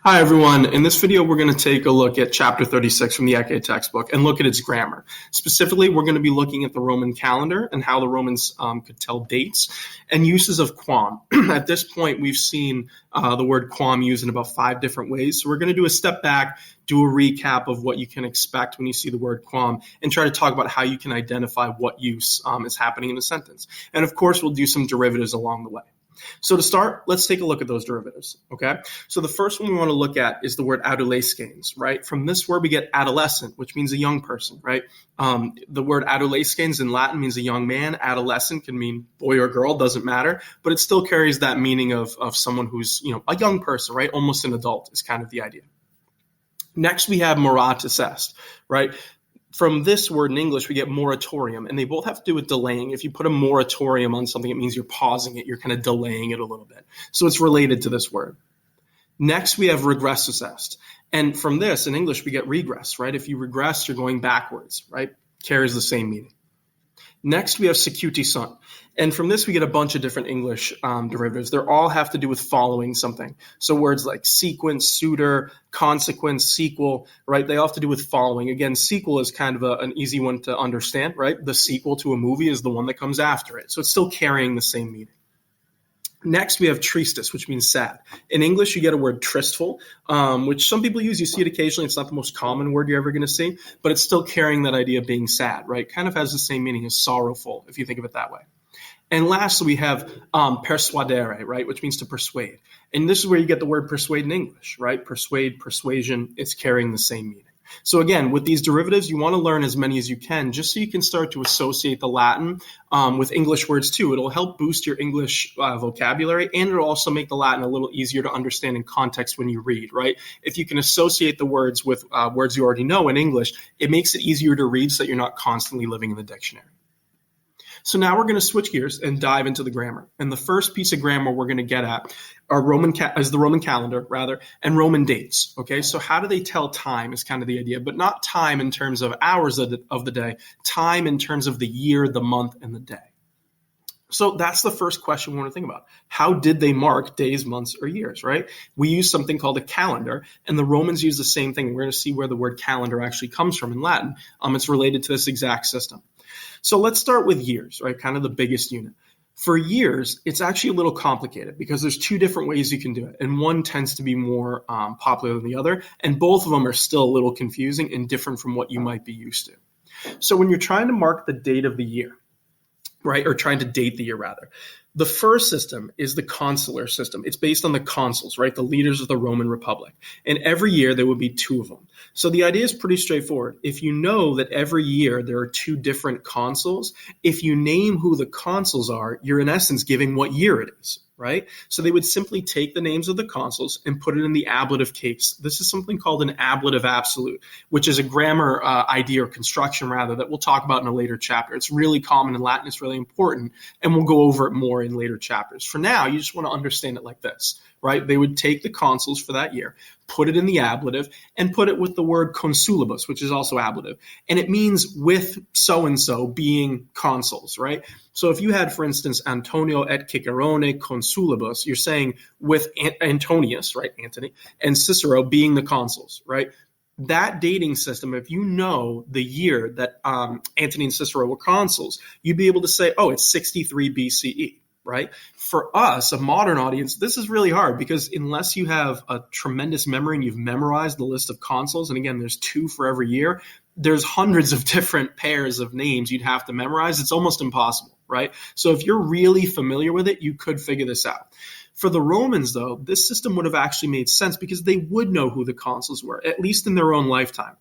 Hi, everyone. In this video, we're going to take a look at Chapter 36 from the Ecce textbook and look at its grammar. Specifically, we're going to be looking at the Roman calendar and how the Romans could tell dates and uses of quam. At this point, we've seen the word quam used in about 5 different ways. So we're going to do a step back, do a recap of what you can expect when you see the word quam, and try to talk about how you can identify what use is happening in a sentence. And of course, we'll do some derivatives along the way. So to start, let's take a look at those derivatives, okay? So the first one we want to look at is the word adolescens, right? From this word, we get adolescent, which means a young person, right? The word adolescens in Latin means a young man. Adolescent can mean boy or girl, doesn't matter, but it still carries that meaning of someone who's, a young person, right? Almost an adult is kind of the idea. Next, we have moratis est, right? From this word in English, we get moratorium, and they both have to do with delaying. If you put a moratorium on something, it means you're pausing it. You're kind of delaying it a little bit. So it's related to this word. Next, we have regressus est. And from this, in English, we get regress, right? If you regress, you're going backwards, right? Carries the same meaning. Next, we have secuti sunt. And from this, we get a bunch of different English derivatives. They all have to do with following something. So words like sequence, suitor, consequence, sequel, right? They all have to do with following. Again, sequel is kind of an easy one to understand, right? The sequel to a movie is the one that comes after it. So it's still carrying the same meaning. Next, we have tristis, which means sad. In English, you get a word tristful, which some people use. You see it occasionally. It's not the most common word you're ever going to see, but it's still carrying that idea of being sad, right? Kind of has the same meaning as sorrowful, if you think of it that way. And lastly, we have persuadere, right, which means to persuade. And this is where you get the word persuade in English, right? Persuade, persuasion, it's carrying the same meaning. So again, with these derivatives, you want to learn as many as you can just so you can start to associate the Latin with English words too. It'll help boost your English vocabulary, and it'll also make the Latin a little easier to understand in context when you read, right? If you can associate the words with words you already know in English, it makes it easier to read so that you're not constantly living in the dictionary. So now we're going to switch gears and dive into the grammar. And the first piece of grammar we're going to get at are the Roman calendar, and Roman dates. Okay, so how do they tell time is kind of the idea, but not time in terms of hours of the day, time in terms of the year, the month, and the day. So that's the first question we want to think about. How did they mark days, months, or years, right? We use something called a calendar, and the Romans use the same thing. We're going to see where the word calendar actually comes from in Latin. It's related to this exact system. So let's start with years, right? Kind of the biggest unit. For years, it's actually a little complicated because there's 2 different ways you can do it. And one tends to be more popular than the other. And both of them are still a little confusing and different from what you might be used to. So when you're trying to mark the date of the year, right, or trying to date the year rather, the first system is the consular system. It's based on the consuls, right, the leaders of the Roman Republic. And every year there would be 2 of them. So the idea is pretty straightforward. If you know that every year there are 2 different consuls, if you name who the consuls are, you're in essence giving what year it is, right? So they would simply take the names of the consuls and put it in the ablative case. This is something called an ablative absolute, which is a grammar idea or construction rather that we'll talk about in a later chapter. It's really common in Latin. It's really important, and we'll go over it more in later chapters. For now, you just want to understand it like this, right? They would take the consuls for that year, put it in the ablative, and put it with the word consulibus, which is also ablative. And it means with so-and-so being consuls, right? So if you had, for instance, Antonio et Cicerone consulibus, you're saying with Antonius, right, Antony, and Cicero being the consuls, right? That dating system, if you know the year that Antony and Cicero were consuls, you'd be able to say, oh, it's 63 BCE. Right? For us, a modern audience, this is really hard because unless you have a tremendous memory and you've memorized the list of consuls, and again, there's 2 for every year, there's hundreds of different pairs of names you'd have to memorize. It's almost impossible, right? So if you're really familiar with it, you could figure this out. For the Romans, though, this system would have actually made sense because they would know who the consuls were, at least in their own lifetime.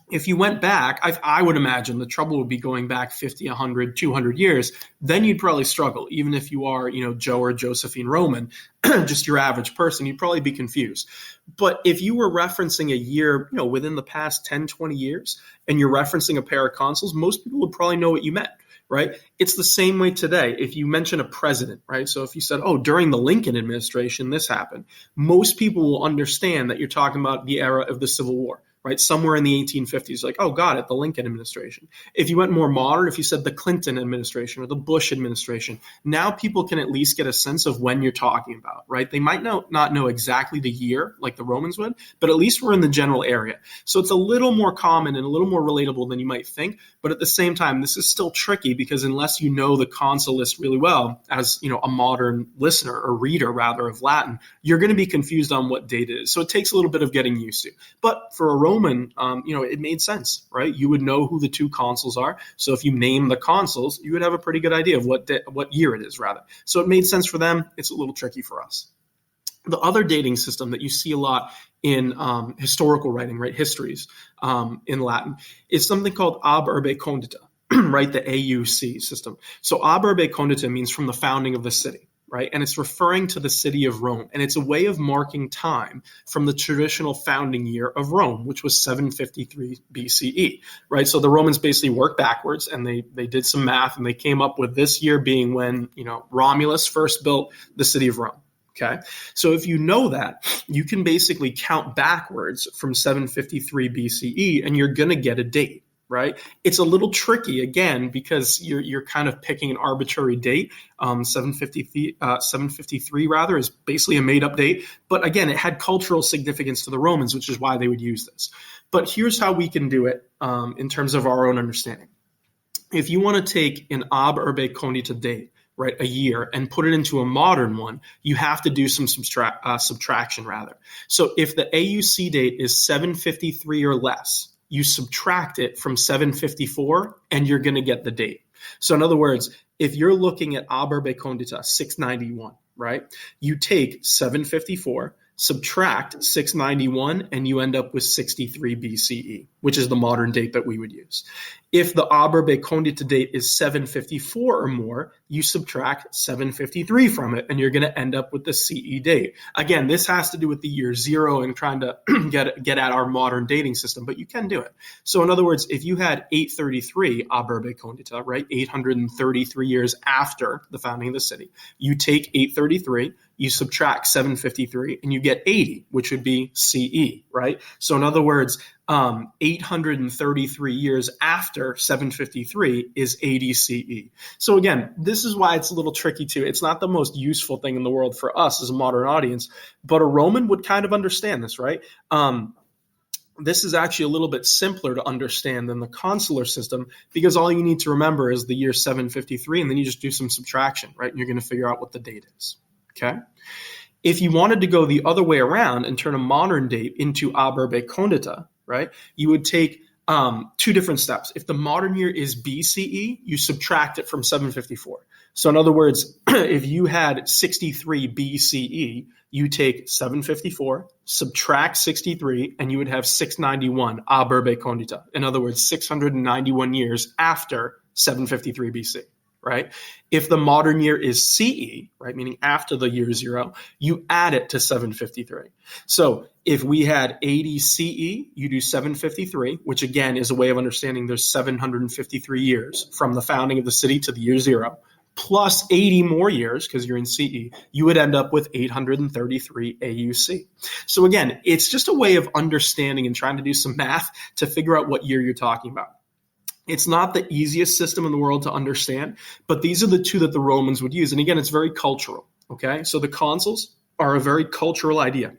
If you went back, I would imagine the trouble would be going back 50, 100, 200 years. Then you'd probably struggle. Even if you are, Joe or Josephine Roman, just your average person, you'd probably be confused. But if you were referencing a year, within the past 10, 20 years, and you're referencing a pair of consuls, most people would probably know what you meant. Right? It's the same way today. If you mention a president, right? So if you said, oh, during the Lincoln administration, this happened, most people will understand that you're talking about the era of the Civil War. right? Somewhere in the 1850s, like, oh, got it, the Lincoln administration. If you went more modern, if you said the Clinton administration or the Bush administration, now people can at least get a sense of when you're talking about, right? They might not know exactly the year like the Romans would, but at least we're in the general area. So it's a little more common and a little more relatable than you might think. But at the same time, this is still tricky because unless you know the consul list really well, as a modern listener or reader rather of Latin, you're going to be confused on what date it is. So it takes a little bit of getting used to. But for a Roman, it made sense, right? You would know who the two consuls are. So if you name the consuls, you would have a pretty good idea of what year it is, rather. So it made sense for them. It's a little tricky for us. The other dating system that you see a lot in historical writing, right, histories in Latin, is something called Ab Urbe Condita, right, the AUC system. So Ab Urbe Condita means from the founding of the city, right, and it's referring to the city of Rome, and it's a way of marking time from the traditional founding year of Rome, which was 753 BCE, right? So the Romans basically worked backwards, and they did some math, and they came up with this year being when Romulus first built the city of Rome. Okay, so if you know that, you can basically count backwards from 753 BCE and you're going to get a date, right? It's a little tricky, again, because you're kind of picking an arbitrary date. 753 rather is basically a made-up date. But again, it had cultural significance to the Romans, which is why they would use this. But here's how we can do it in terms of our own understanding. If you want to take an Ab Urbe Condita date, right, a year, and put it into a modern one, you have to do some subtraction rather. So if the AUC date is 753 or less, you subtract it from 754 and you're going to get the date. So in other words, if you're looking at Ab Urbe Condita 691, right, you take 754, subtract 691, and you end up with 63 BCE, which is the modern date that we would use. If the Ab Urbe Condita date is 754 or more, you subtract 753 from it, and you're going to end up with the CE date. Again, this has to do with the year zero and trying to get at our modern dating system, but you can do it. So in other words, if you had 833 Ab Urbe Condita, right, 833 years after the founding of the city, you take 833, you subtract 753, and you get 80, which would be CE, right? So in other words, 833 years after 753 is 80 CE. So again, this is why it's a little tricky too. It's not the most useful thing in the world for us as a modern audience, but a Roman would kind of understand this, right? This is actually a little bit simpler to understand than the consular system because all you need to remember is the year 753, and then you just do some subtraction, right? And you're going to figure out what the date is, okay? If you wanted to go the other way around and turn a modern date into Ab Urbe Condita, right, you would take two different steps. If the modern year is BCE, you subtract it from 754. So in other words, if you had 63 BCE, you take 754, subtract 63, and you would have 691 Ab Urbe Condita. In other words, 691 years after 753 BC. Right? If the modern year is CE, right, meaning after the year zero, you add it to 753. So if we had 80 CE, you do 753, which again is a way of understanding there's 753 years from the founding of the city to the year zero, plus 80 more years because you're in CE, you would end up with 833 AUC. So again, it's just a way of understanding and trying to do some math to figure out what year you're talking about. It's not the easiest system in the world to understand, but these are the two that the Romans would use. And again, it's very cultural, okay? So the consuls are a very cultural idea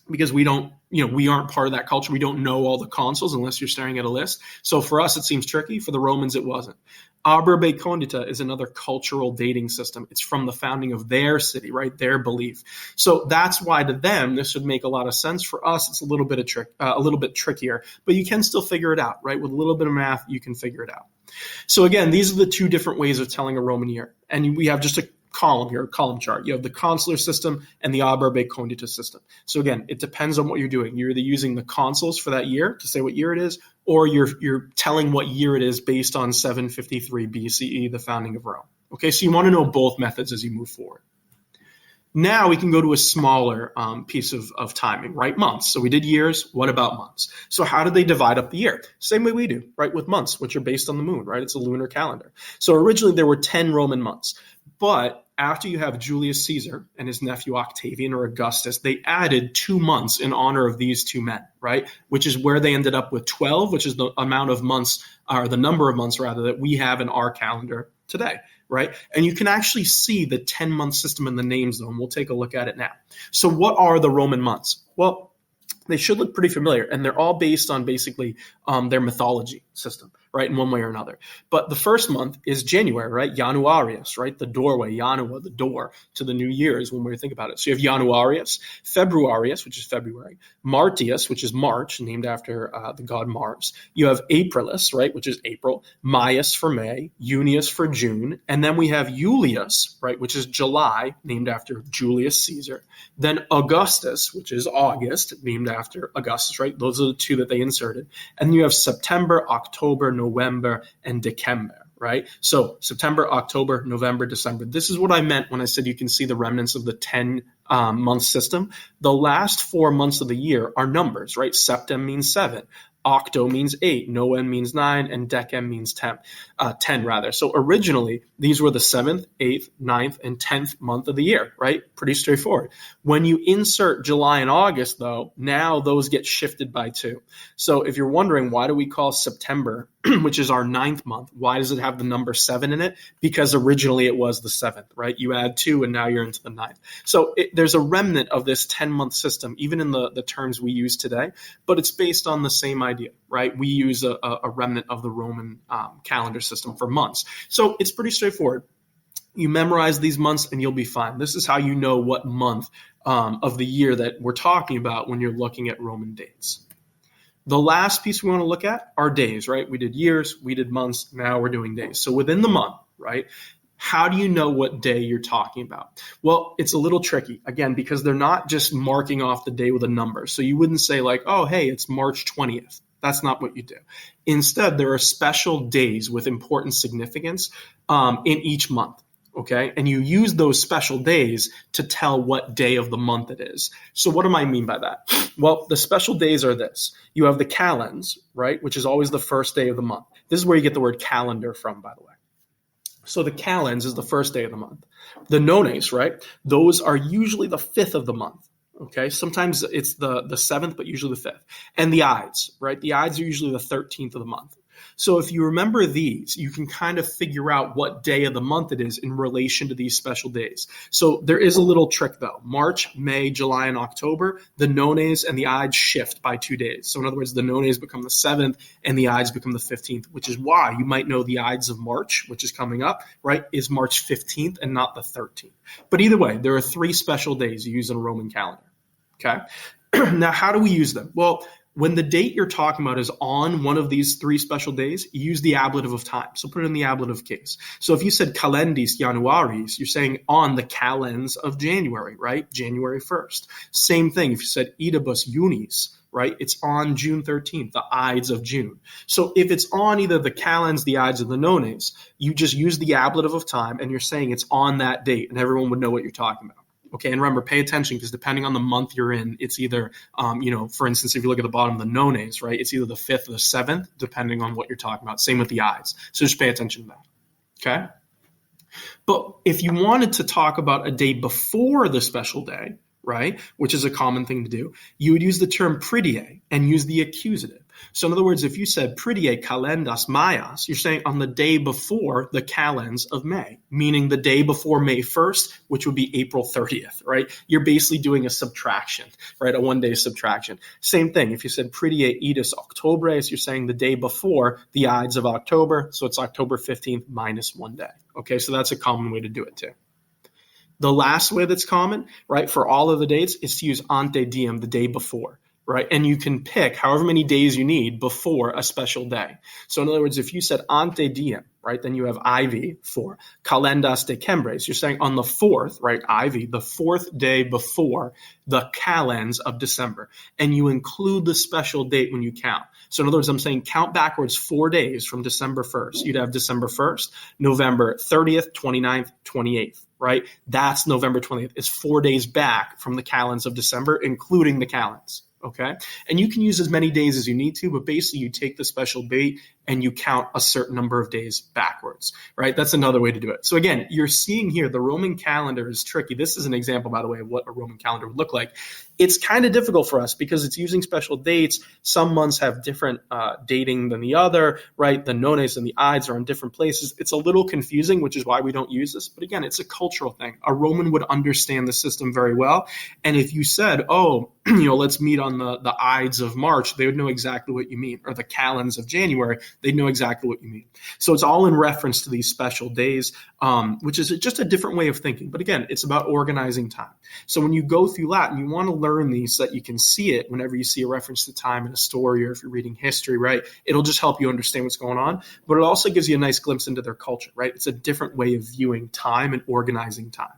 because we aren't part of that culture. We don't know all the consuls unless you're staring at a list. So for us, it seems tricky. For the Romans, it wasn't. Ab Urbe Condita is another cultural dating system. It's from the founding of their city, right? Their belief. So that's why to them, this would make a lot of sense. For us, it's a little bit trickier, but you can still figure it out, right? With a little bit of math, you can figure it out. So again, these are the two different ways of telling a Roman year. And we have just a column here, a column chart. You have the consular system and the Ab Urbe Condita system. So again, it depends on what you're doing. You're either using the consuls for that year to say what year it is, or you're telling what year it is based on 753 BCE, the founding of Rome. Okay, so you want to know both methods as you move forward. Now we can go to a smaller piece of timing, right? Months. So we did years. What about months? So how did they divide up the year? Same way we do, right? With months, which are based on the moon, right? It's a lunar calendar. So originally there were 10 Roman months. But after you have Julius Caesar and his nephew Octavian or Augustus, they added 2 months in honor of these two men, right? Which is where they ended up with 12, which is the amount of months, or the number of months rather, that we have in our calendar today, right? And you can actually see the 10-month system in the names, though, and we'll take a look at it now. So what are the Roman months? Well, they should look pretty familiar, and they're all based on basically their mythology system, right, in one way or another. But the first month is January, right? Januarius, right? The doorway, Janua, the door to the new year is one way to think about it. So you have Januarius, Februarius, which is February, Martius, which is March, named after the god Mars. You have Aprilis, right, which is April, Maius for May, Junius for June, and then we have Julius, right, which is July, named after Julius Caesar. Then Augustus, which is August, named after Augustus, right? Those are the two that they inserted. And you have September, October, November, and December, right? So September, October, November, December. This is what I meant when I said you can see the remnants of the 10-month system. The last 4 months of the year are numbers, right? Septem means 7. Octo means 8, Noen means 9, and Decem means 10 rather. So originally, these were the 7th, 8th, 9th, and 10th month of the year, right? Pretty straightforward. When you insert July and August, though, now those get shifted by 2. So if you're wondering, why do we call September, which is our 9th month, why does it have the number 7 in it? Because originally it was the 7th, right? You add 2, and now you're into the 9th. So there's a remnant of this 10-month system, even in the terms we use today, but it's based on the same idea, right? We use a remnant of the Roman calendar system for months. So it's pretty straightforward. You memorize these months and you'll be fine. This is how you know what month of the year that we're talking about when you're looking at Roman dates. The last piece we want to look at are days, right? We did years, we did months, now we're doing days. So within the month, right? How do you know what day you're talking about? Well, it's a little tricky, again, because they're not just marking off the day with a number. So you wouldn't say like, oh, hey, it's March 20th. That's not what you do. Instead, there are special days with important significance in each month. Okay, and you use those special days to tell what day of the month it is. So what do I mean by that? Well, the special days are this. You have the calends, right, which is always the first day of the month. This is where you get the word calendar from, by the way. So the calends is the first day of the month. The nones, right, those are usually the 5th of the month. Okay, sometimes it's the 7th, but usually the 5th. And the ides, right, the ides are usually the 13th of the month. So if you remember these, you can kind of figure out what day of the month it is in relation to these special days. So there is a little trick, though. March, May, July, and October, the nones and the ides shift by 2 days. So in other words, the nones become the 7th and the ides become the 15th, which is why you might know the ides of March, which is coming up, right, is March 15th and not the 13th. But either way, there are 3 special days you use in a Roman calendar. Okay. Now, how do we use them? Well, when the date you're talking about is on one of these 3 special days, you use the ablative of time. So put it in the ablative case. So if you said calendis Januaris, you're saying on the calends of January, right? January 1st. Same thing. If you said idibus Junis, right? It's on June 13th, the ides of June. So if it's on either the calends, the ides, or the nones, you just use the ablative of time and you're saying it's on that date and everyone would know what you're talking about. Okay, and remember, pay attention because depending on the month you're in, it's either, for instance, if you look at the bottom of the nones, right, it's either the 5th or the 7th, depending on what you're talking about. Same with the ides. So just pay attention to that. Okay? But if you wanted to talk about a day before the special day, right, which is a common thing to do, you would use the term pridie and use the accusative. So in other words, if you said pridie calendas Maias, you're saying on the day before the calends of May, meaning the day before May 1st, which would be April 30th, right? You're basically doing a subtraction, right? A one-day subtraction. Same thing. If you said pridie idis Octobres, you're saying the day before the ides of October, so it's October 15th minus 1 day. Okay, so that's a common way to do it too. The last way that's common, right, for all of the dates is to use ante diem, the day before. Right? And you can pick however many days you need before a special day. So in other words, if you said ante diem, right, then you have IV for calendas decembres. You're saying on the 4th, right, IV, the 4th day before the calends of December. And you include the special date when you count. So in other words, I'm saying count backwards 4 days from December 1st. You'd have December 1st, November 30th, 29th, 28th. Right? That's November 20th. It's 4 days back from the calends of December, including the calends. Okay. And you can use as many days as you need to, but basically you take the special date and you count a certain number of days backwards, right? That's another way to do it. So again, you're seeing here the Roman calendar is tricky. This is an example, by the way, of what a Roman calendar would look like. It's kind of difficult for us because it's using special dates. Some months have different dating than the other, right? The nones and the ides are in different places. It's a little confusing, which is why we don't use this. But again, it's a cultural thing. A Roman would understand the system very well. And if you said, oh, let's meet on the ides of March, they would know exactly what you mean. Or the calends of January, they'd know exactly what you mean. So it's all in reference to these special days, which is just a different way of thinking. But again, it's about organizing time. So when you go through Latin, you want to learn these so that you can see it whenever you see a reference to time in a story or if you're reading history, right? It'll just help you understand what's going on. But it also gives you a nice glimpse into their culture, right? It's a different way of viewing time and organizing time.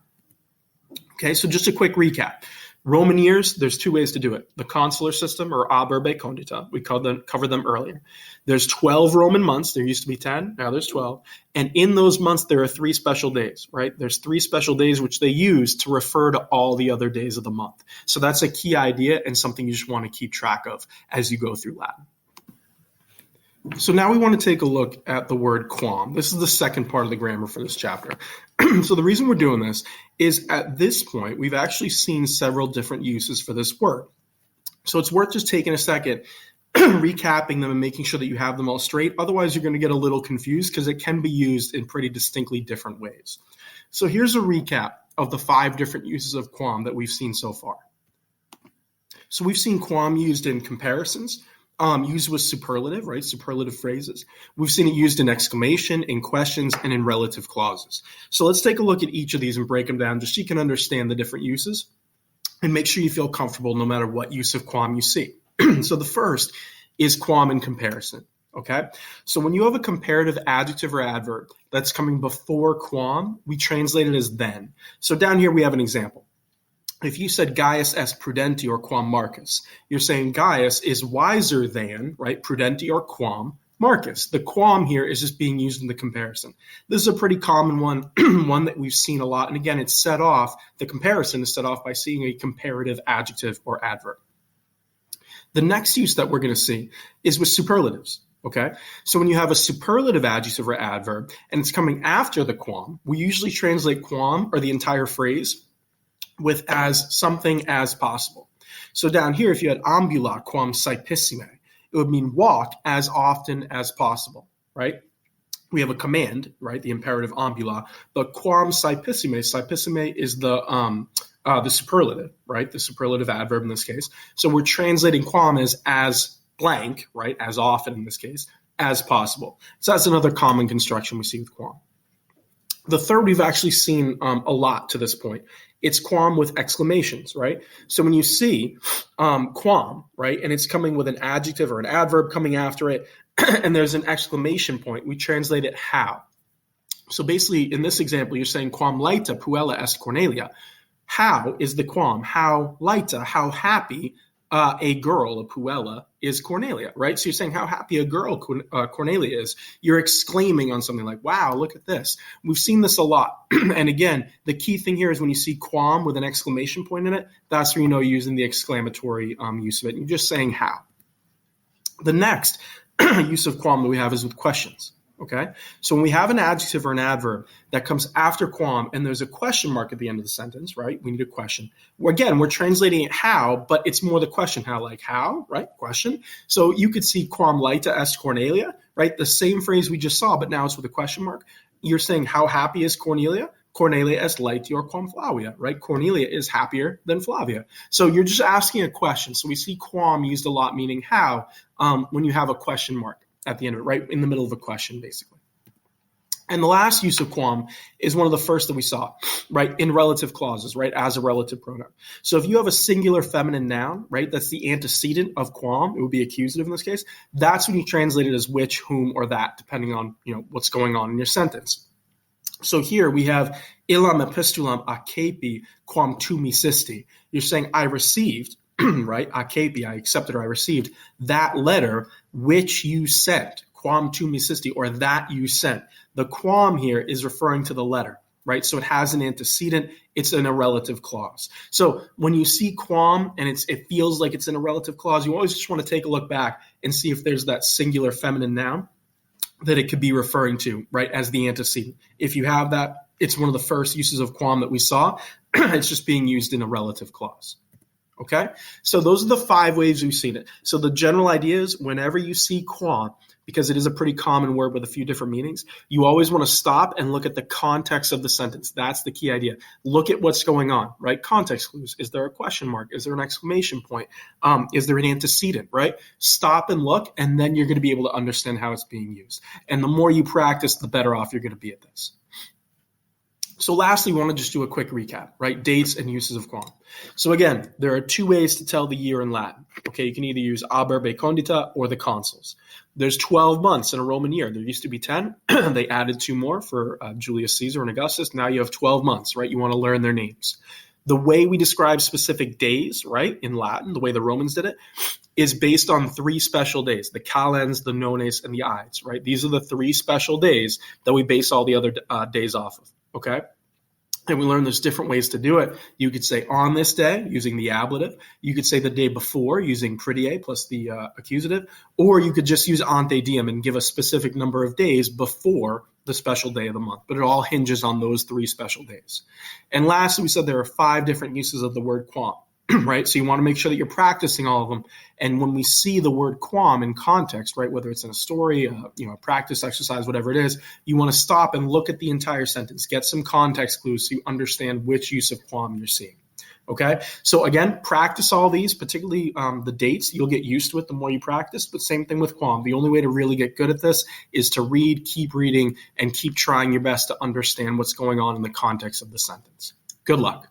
Okay, so just a quick recap. Roman years, there's two ways to do it. The consular system, or Urbe Condita, we covered them earlier. There's 12 Roman months. There used to be 10. Now there's 12. And in those months, there are 3 special days, right? There's 3 special days which they use to refer to all the other days of the month. So that's a key idea and something you just want to keep track of as you go through Latin. So now we want to take a look at the word quam. This is the second part of the grammar for this chapter. So the reason we're doing this is at this point, we've actually seen several different uses for this word. So it's worth just taking a second, recapping them and making sure that you have them all straight. Otherwise, you're going to get a little confused because it can be used in pretty distinctly different ways. So here's a recap of the 5 different uses of quam that we've seen so far. So we've seen quam used in comparisons, used with superlative, right? Superlative phrases. We've seen it used in exclamation, in questions, and in relative clauses. So let's take a look at each of these and break them down just so you can understand the different uses and make sure you feel comfortable no matter what use of quam you see. So the first is quam in comparison, okay? So when you have a comparative adjective or adverb that's coming before quam, we translate it as then. So down here we have an example. If you said Gaius est prudenti or quam Marcus, you're saying Gaius is wiser than, right, prudenti or quam Marcus. The quam here is just being used in the comparison. This is a pretty common one, one that we've seen a lot. And again, it's set off, the comparison is set off by seeing a comparative adjective or adverb. The next use that we're going to see is with superlatives. Okay, so when you have a superlative adjective or adverb and it's coming after the quam, we usually translate quam or the entire phrase with as something as possible. So down here, if you had ambula quam saepissime, it would mean walk as often as possible, right? We have a command, right? The imperative ambula, but quam saepissime is the superlative, right? The superlative adverb in this case. So we're translating quam as blank, right? As often in this case, as possible. So that's another common construction we see with quam. The third we've actually seen a lot to this point. It's quam with exclamations, right? So when you see quam, right, and it's coming with an adjective or an adverb coming after it, and there's an exclamation point, we translate it how. So basically, in this example, you're saying quam laeta puella est Cornelia. How is the quam? How laeta, how happy a girl, a puella, is Cornelia, right? So you're saying how happy a girl Cornelia is. You're exclaiming on something like, wow, look at this. We've seen this a lot. And again, the key thing here is when you see quam with an exclamation point in it, that's where you know you're using the exclamatory use of it. You're just saying how. The next use of quam that we have is with questions. Okay, so when we have an adjective or an adverb that comes after quam and there's a question mark at the end of the sentence, right? We need a question. Again, we're translating it how, but it's more the question how, like how, right? Question. So you could see quam laeta est Cornelia, right? The same phrase we just saw, but now it's with a question mark. You're saying how happy is Cornelia? Cornelia est laetior quam Flavia, right? Cornelia is happier than Flavia. So you're just asking a question. So we see quam used a lot, meaning how, when you have a question mark at the end of it, right in the middle of a question, basically. And the last use of quam is one of the first that we saw, right, in relative clauses, right, as a relative pronoun. So if you have a singular feminine noun, right, that's the antecedent of quam, it would be accusative in this case, that's when you translate it as which, whom, or that, depending on, what's going on in your sentence. So here we have illam epistulam acepi quam tu misisti. You're saying I received, right, acepi, I accepted or I received that letter which you sent, quam tu misisti, or that you sent. The quam here is referring to the letter, right? So it has an antecedent. It's in a relative clause. So when you see quam and it feels like it's in a relative clause, you always just want to take a look back and see if there's that singular feminine noun that it could be referring to, right, as the antecedent. If you have that, it's one of the first uses of quam that we saw. It's just being used in a relative clause. Okay? So those are the 5 ways we've seen it. So the general idea is whenever you see quam, because it is a pretty common word with a few different meanings, you always want to stop and look at the context of the sentence. That's the key idea. Look at what's going on, right? Context clues. Is there a question mark? Is there an exclamation point? Is there an antecedent, right? Stop and look, and then you're going to be able to understand how it's being used. And the more you practice, the better off you're going to be at this. So lastly, we want to just do a quick recap, right? Dates and uses of quam. So again, there are 2 ways to tell the year in Latin. Okay, you can either use Urbe Condita or the consuls. There's 12 months in a Roman year. There used to be 10. They added 2 more for Julius Caesar and Augustus. Now you have 12 months, right? You want to learn their names. The way we describe specific days, right, in Latin, the way the Romans did it, is based on 3 special days, the calends, the nones, and the ides, right? These are the 3 special days that we base all the other days off of, okay? And we learned there's different ways to do it. You could say on this day using the ablative. You could say the day before using pridie plus the accusative. Or you could just use ante diem and give a specific number of days before the special day of the month. But it all hinges on those 3 special days. And lastly, we said there are 5 different uses of the word quam. Right? So you want to make sure that you're practicing all of them. And when we see the word quam in context, right, whether it's in a story, a practice exercise, whatever it is, you want to stop and look at the entire sentence, get some context clues so you understand which use of quam you're seeing. Okay? So again, practice all these, particularly the dates. You'll get used to it the more you practice, but same thing with quam. The only way to really get good at this is to read, keep reading, and keep trying your best to understand what's going on in the context of the sentence. Good luck.